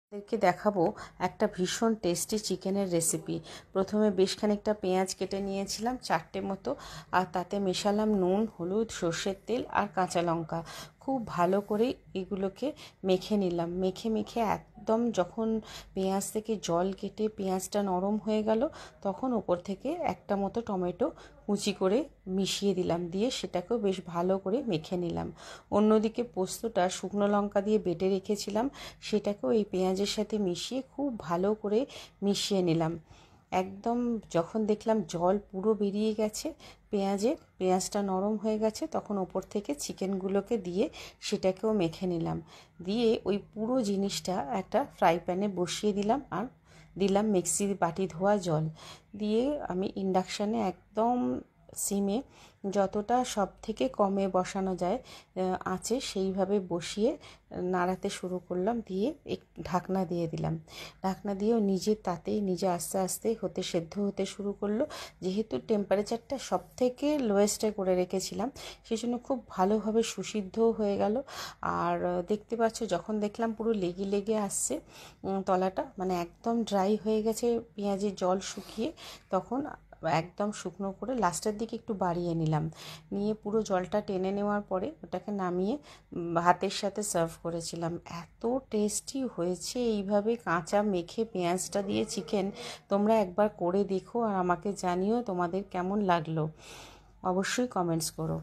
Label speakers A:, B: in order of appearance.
A: আপনাদেরকে দেখাবো একটা ভীষণ টেস্টি চিকেনের রেসিপি। প্রথমে বেশ খানিকটা পেঁয়াজ কেটে নিয়েছিলাম 4টে মতো, আর তাতে মেশালাম নুন, হলুদ, সর্ষের তেল আর কাঁচা লঙ্কা। খুব ভালো করে এগুলোকে মেখে নিলাম। মেখে মেখে একদম যখন পেঁয়াজ থেকে জল কেটে পেঁয়াজটা নরম হয়ে গেল, তখন ওপর থেকে একটা মতো টমেটো কুচি করে মিশিয়ে দিলাম। দিয়ে সেটাকেও বেশ ভালো করে মেখে নিলাম। অন্যদিকে পোস্তটা শুকনো লঙ্কা দিয়ে বেটে রেখেছিলাম, সেটাকেও এই পেঁয়াজের সাথে মিশিয়ে খুব ভালো করে মিশিয়ে নিলাম। একদম যখন দেখলাম জল পুরো বেরিয়ে গেছে পেঁয়াজটা নরম হয়ে গেছে, তখন ওপর থেকে চিকেনগুলোকে দিয়ে সেটাকেও মেখে নিলাম। দিয়ে ওই পুরো জিনিসটা একটা ফ্রাই প্যানে বসিয়ে দিলাম, আর দিলাম মিক্সির বাটি ধোয়া জল। দিয়ে আমি ইন্ডাকশানে একদম সিমে, যতটা সব থেকে কমে বসানো যায় আঁচে, সেইভাবে বসিয়ে নাড়াতে শুরু করলাম। দিয়ে ঢাকনা দিয়ে দিলাম। ঢাকনা দিয়েও নিজে আস্তে আস্তে সেদ্ধ হতে শুরু করলো। যেহেতু টেম্পারেচারটা সব থেকে লোয়েস্টে করে রেখেছিলাম, সেই জন্য খুব ভালোভাবে সুসিদ্ধও হয়ে গেল। আর দেখতে পাচ্ছ, যখন দেখলাম পুরো লেগে লেগে আসছে তলাটা, মানে একদম ড্রাই হয়ে গেছে, পেঁয়াজের জল শুকিয়ে, তখন একদম শুকনো করে লাস্টের দিকে একটু বাড়িয়ে নিলাম। নিয়ে পুরো জলটা টেনে নেওয়ার পরে ওটাকে নামিয়ে ভাতের সাথে সার্ভ করেছিলাম। এত টেস্টি হয়েছে এইভাবে কাঁচা মেখে পেঁয়াজটা দিয়ে চিকেন। তোমরা একবার করে দেখো আর আমাকে জানিও তোমাদের কেমন লাগলো। অবশ্যই কমেন্টস করো।